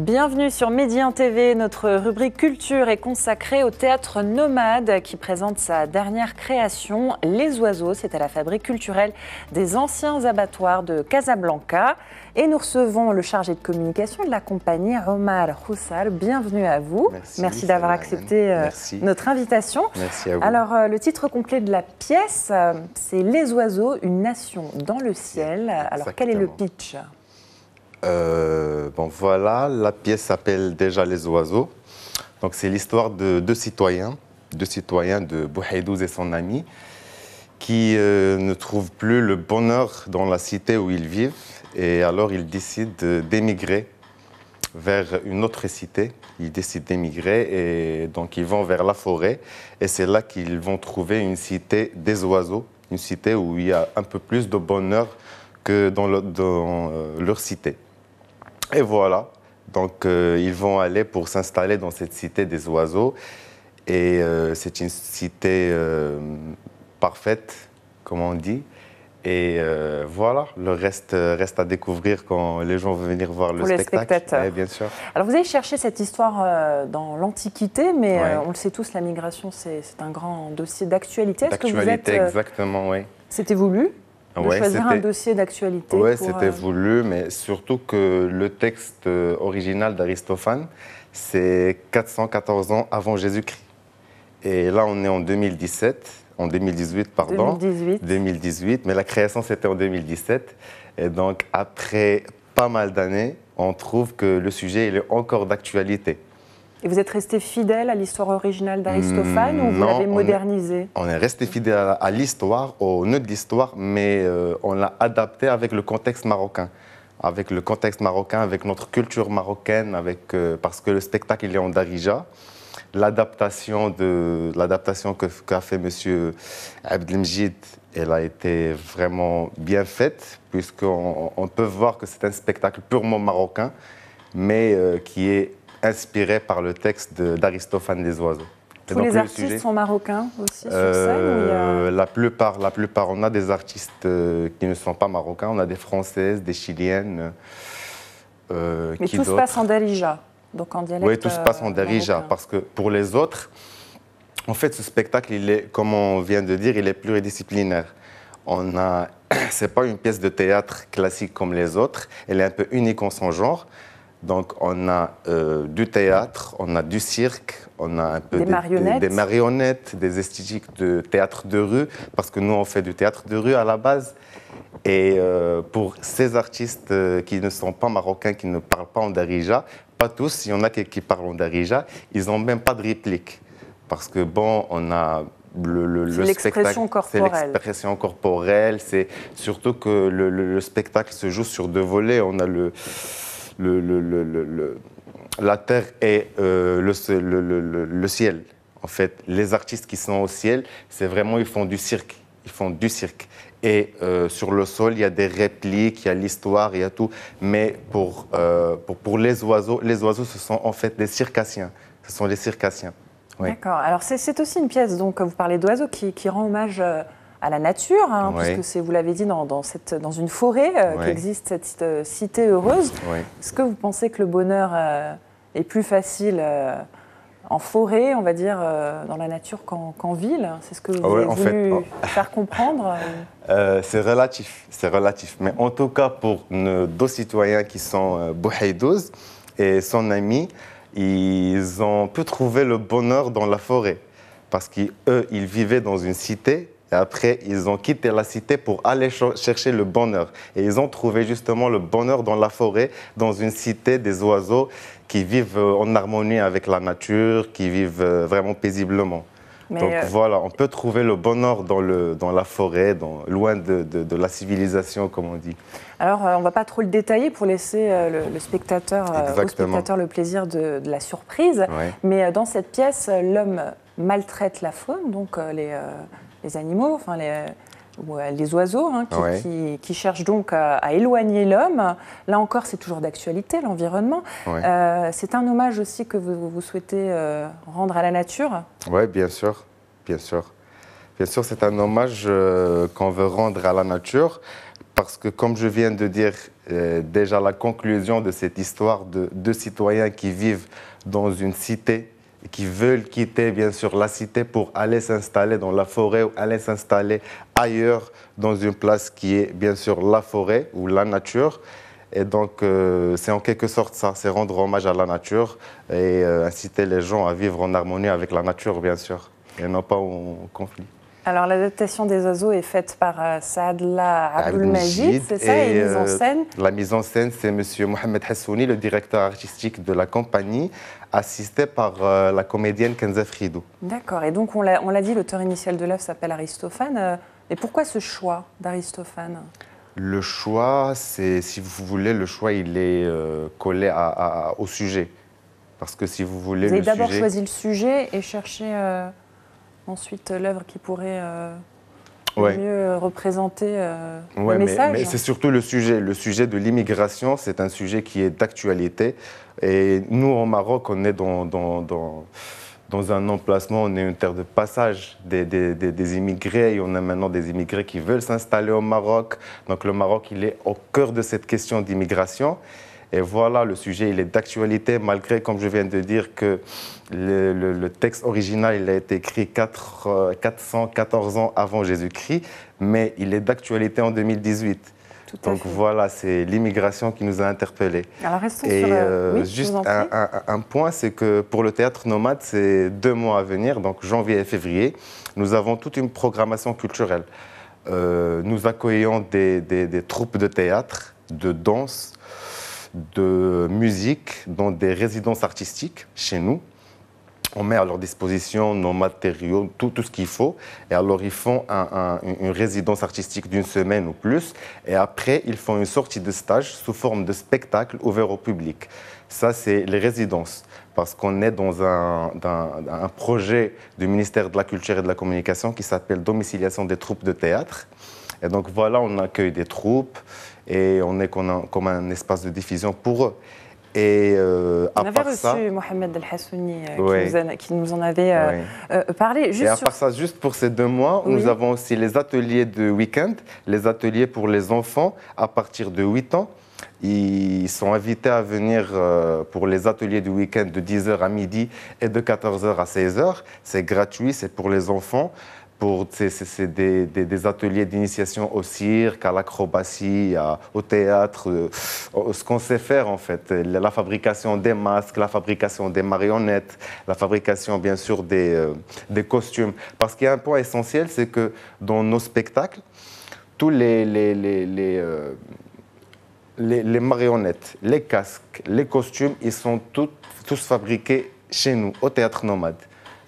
Bienvenue sur Midi 1 TV. Notre rubrique culture est consacrée au théâtre Nomade qui présente sa dernière création, Les Oiseaux. C'est à la fabrique culturelle des anciens abattoirs de Casablanca. Et nous recevons le chargé de communication de la compagnie, Omar Roussal. Bienvenue à vous. Merci d'avoir accepté notre invitation. Merci à vous. Alors, le titre complet de la pièce, c'est Les Oiseaux, une nation dans le ciel. Alors, Exactement. quel est le pitch ? Bon voilà, la pièce s'appelle déjà Les Oiseaux. Donc c'est l'histoire de deux citoyens de Bouhaïdouz et son ami, qui ne trouvent plus le bonheur dans la cité où ils vivent. Et alors ils décident d'émigrer vers une autre cité. Ils décident d'émigrer et donc ils vont vers la forêt. Et c'est là qu'ils vont trouver une cité des oiseaux, une cité où il y a un peu plus de bonheur que dans leur cité. Et voilà, donc ils vont aller pour s'installer dans cette cité des oiseaux. Et c'est une cité parfaite, comme on dit. Et voilà, le reste reste à découvrir quand les gens vont venir voir le spectacle. Pour les spectateurs. Oui, bien sûr. Alors vous avez cherché cette histoire dans l'Antiquité, mais Ouais. on le sait tous, la migration, c'est un grand dossier d'actualité. Est-ce que vous D'actualité, êtes, exactement, oui. C'était voulu de Ouais, choisir un c'était- dossier d'actualité Oui, pour, c'était voulu, mais surtout que le texte original d'Aristophane, c'est 414 ans avant Jésus-Christ. Et là, on est en 2018, pardon. 2018. 2018, mais la création, c'était en 2017. Et donc, après pas mal d'années, on trouve que le sujet il est encore d'actualité. Et vous êtes resté fidèle à l'histoire originale d'Aristophane ou vous Non, l'avez on est- modernisé? On est resté fidèle à l'histoire, au nœud de l'histoire, mais on l'a adapté avec le contexte marocain. Avec le contexte marocain, avec notre culture marocaine, parce que le spectacle il est en darija. L'adaptation qu'a fait M. Abdelmjid, elle a été vraiment bien faite, puisqu'on peut voir que c'est un spectacle purement marocain, mais qui est inspiré par le texte d'Aristophane des Oiseaux. Et Tous donc, les le artistes sujet- sont marocains aussi sur scène ou il y a... La plupart, on a des artistes qui ne sont pas marocains, on a des Françaises, des Chiliennes. Mais qui tout se d'autre passe en darija, donc en dialecte Oui, tout se passe en darija, marocain. parce que pour les autres, en fait, ce spectacle, il est, comme on vient de dire, il est pluridisciplinaire. C'est pas une pièce de théâtre classique comme les autres, elle est un peu unique en son genre. Donc, on a du théâtre, on a du cirque, on a un peu Des marionnettes. des marionnettes, des esthétiques de théâtre de rue, parce que nous, on fait du théâtre de rue à la base. Et pour ces artistes qui ne sont pas marocains, qui ne parlent pas en darija, pas tous, il y en a qui parlent en darija, ils n'ont même pas de réplique. Parce que, bon, on a C'est l'expression corporelle. C'est l'expression corporelle, c'est surtout que le spectacle se joue sur deux volets. On a la terre et le ciel. En fait, les artistes qui sont au ciel, c'est vraiment, ils font du cirque. Ils font du cirque. Et sur le sol, il y a des répliques, il y a l'histoire, il y a tout. Mais pour les oiseaux, ce sont en fait des circassiens. Ce sont les circassiens. Oui. D'accord. Alors c'est aussi une pièce, donc vous parlez d'oiseaux, qui rend hommage à la nature, hein, Oui. puisque c'est, vous l'avez dit, dans une forêt Oui. qu'existe cette cité heureuse. Oui. Est-ce que vous pensez que le bonheur est plus facile en forêt, on va dire, dans la nature qu'en ville? C'est ce que vous Ouais, avez en fait, voulu faire comprendre C'est relatif. Mais en tout cas, pour nos deux citoyens qui sont Bouhaïdouz et son ami, ils ont pu trouver le bonheur dans la forêt. Parce qu'eux, ils vivaient dans une cité. Et après, ils ont quitté la cité pour aller chercher le bonheur. Et ils ont trouvé justement le bonheur dans la forêt, dans une cité des oiseaux qui vivent en harmonie avec la nature, qui vivent vraiment paisiblement. Mais, Donc voilà, on peut trouver le bonheur dans la forêt, loin de la civilisation, comme on dit. Alors, on ne va pas trop le détailler pour laisser au spectateur le plaisir de la surprise. Ouais. Mais dans cette pièce, l'homme maltraite la faune, donc les animaux, enfin les oiseaux, hein, qui cherchent donc à éloigner l'homme. Là encore, c'est toujours d'actualité, l'environnement. Ouais. C'est un hommage aussi que vous souhaitez rendre à la nature. Oui, bien sûr. Bien sûr, c'est un hommage qu'on veut rendre à la nature. parce que, comme je viens de dire, déjà la conclusion de cette histoire de deux citoyens qui vivent dans une cité, qui veulent quitter bien sûr la cité pour aller s'installer dans la forêt ou aller s'installer ailleurs dans une place qui est bien sûr la forêt ou la nature. Et donc c'est en quelque sorte ça, c'est rendre hommage à la nature et inciter les gens à vivre en harmonie avec la nature bien sûr et non pas en conflit. Alors, l'adaptation des oiseaux est faite par Saadla Abdelmajid, c'est ça, et mise en scène. La mise en scène, c'est M. Mohamed Hassouni, le directeur artistique de la compagnie, assisté par la comédienne Kenza Fridou. D'accord, et donc on l'a dit, l'auteur initial de l'œuvre s'appelle Aristophane. Et pourquoi ce choix d'Aristophane? Le choix, c'est, si vous voulez, le choix, il est collé au sujet. Parce que si vous voulez, vous avez d'abord choisi le sujet et cherché ensuite l'œuvre qui pourrait mieux représenter le message. Mais c'est surtout le sujet de l'immigration, c'est un sujet qui est d'actualité. Et nous, au Maroc, on est dans un emplacement, on est une terre de passage des immigrés. Et on a maintenant des immigrés qui veulent s'installer au Maroc. Donc le Maroc, il est au cœur de cette question d'immigration. Et voilà, le sujet, il est d'actualité, malgré, comme je viens de dire, que le texte original, il a été écrit 414 ans avant Jésus-Christ, mais il est d'actualité en 2018. Donc voilà, c'est l'immigration qui nous a interpellés. Alors restons et sur... Oui, juste un point, c'est que pour le théâtre nomade, c'est 2 mois à venir, donc janvier et février, nous avons toute une programmation culturelle. Nous accueillons des troupes de théâtre, de danse, de musique dans des résidences artistiques chez nous. On met à leur disposition nos matériaux, tout ce qu'il faut. Et alors, ils font une résidence artistique d'1 semaine ou plus. Et après, ils font une sortie de stage sous forme de spectacle ouvert au public. Ça, c'est les résidences. Parce qu'on est dans un projet du ministère de la Culture et de la Communication qui s'appelle Domiciliation des troupes de théâtre. Et donc, voilà, on accueille des troupes et on est comme un espace de diffusion pour eux. Et on avait reçu Mohamed El Hassouni qui nous en avait parlé. Juste et à part ça, juste pour ces 2 mois, nous avons aussi les ateliers de week-end, les ateliers pour les enfants à partir de 8 ans. Ils sont invités à venir pour les ateliers du week-end de 10h à midi et de 14h à 16h. C'est gratuit, c'est pour les enfants. C'est des ateliers d'initiation au cirque, à l'acrobatie, au théâtre, ce qu'on sait faire en fait. La fabrication des masques, la fabrication des marionnettes, la fabrication bien sûr des costumes. Parce qu'il y a un point essentiel, c'est que dans nos spectacles, tous les marionnettes, les casques, les costumes, ils sont tous fabriqués chez nous, au Théâtre Nomade.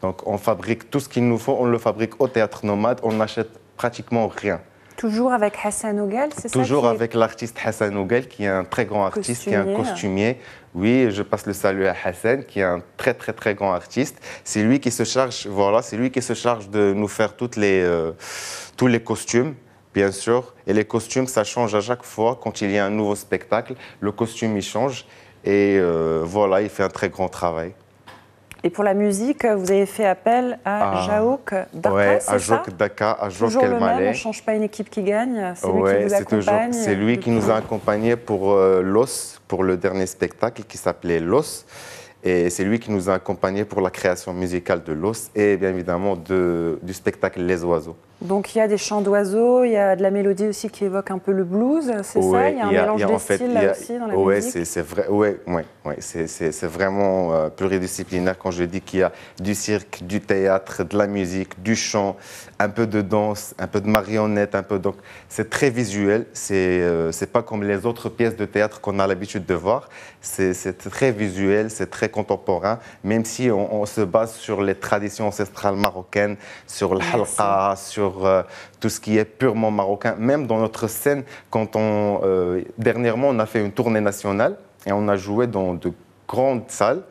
Donc on fabrique tout ce qu'il nous faut, on le fabrique au Théâtre Nomade, on n'achète pratiquement rien. Très avec Hassan Ougal, c'est ça? Toujours avec l'artiste Hassan Ougal, qui est un très grand artiste, qui est un costumier. Oui, je passe le salut à Hassan, qui est un très grand artiste. C'est lui qui se charge, c'est lui qui se charge de nous faire tous les costumes, bien sûr. Et les costumes, ça change à chaque fois. Quand il y a un nouveau spectacle, le costume, il change. Et voilà, il fait un très grand travail. Et pour la musique, vous avez fait appel à Jaouk Daka, ouais, c'est ça? Jaouk Daka, à Jaouk Toujours le El-Maleh. même, on ne change pas une équipe qui gagne, c'est lui qui vous accompagne. C'est lui qui nous a accompagnés pour Los, pour le dernier spectacle qui s'appelait Los. Et c'est lui qui nous a accompagnés pour la création musicale de Los et bien évidemment du spectacle Les Oiseaux. Donc il y a des chants d'oiseaux, il y a de la mélodie aussi qui évoque un peu le blues, c'est ça? Il y a un mélange de styles là aussi dans la musique? C'est vrai, c'est vraiment pluridisciplinaire quand je dis qu'il y a du cirque, du théâtre, de la musique, du chant, un peu de danse, un peu de marionnette, donc c'est très visuel, c'est pas comme les autres pièces de théâtre qu'on a l'habitude de voir, c'est très visuel, c'est très contemporain, même si on se base sur les traditions ancestrales marocaines, sur le halqa, sur tout ce qui est purement marocain. Même dans notre scène, dernièrement, on a fait une tournée nationale et on a joué dans de grandes salles.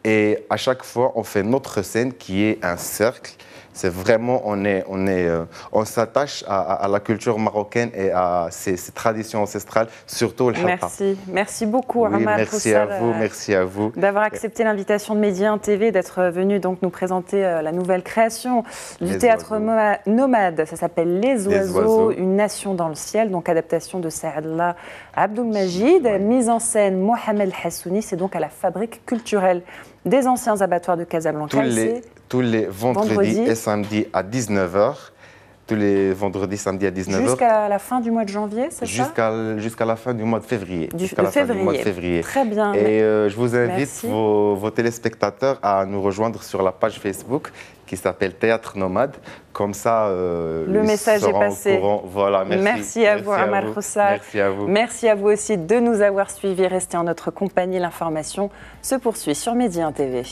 Et à chaque fois, on fait notre scène qui est un cercle. C'est vraiment, on s'attache à la culture marocaine et à ses traditions ancestrales, surtout le halqa. Merci beaucoup, oui, Omar merci à vous. D'avoir accepté l'invitation de Média TV, d'être venu donc nous présenter la nouvelle création du théâtre nomade. Ça s'appelle Les Oiseaux, une nation dans le ciel, donc adaptation de Saadallah Abdelmajid, mise en scène Mohamed Hassouni. C'est donc à la Fabrique culturelle des anciens abattoirs de Casablanca. Tous les vendredis et samedis à 19h. Tous les vendredis, samedis à 19h. Jusqu'à la fin du mois de janvier, c'est ça? Jusqu'à la fin du mois de février. Février. Très bien. Et je vous invite, vos téléspectateurs, à nous rejoindre sur la page Facebook qui s'appelle Théâtre Nomade. Comme ça, le message est passé. Voilà, merci à vous, Omar Roussar. Merci à vous. Merci à vous aussi de nous avoir suivis. Restez en notre compagnie. L'information se poursuit sur Média TV.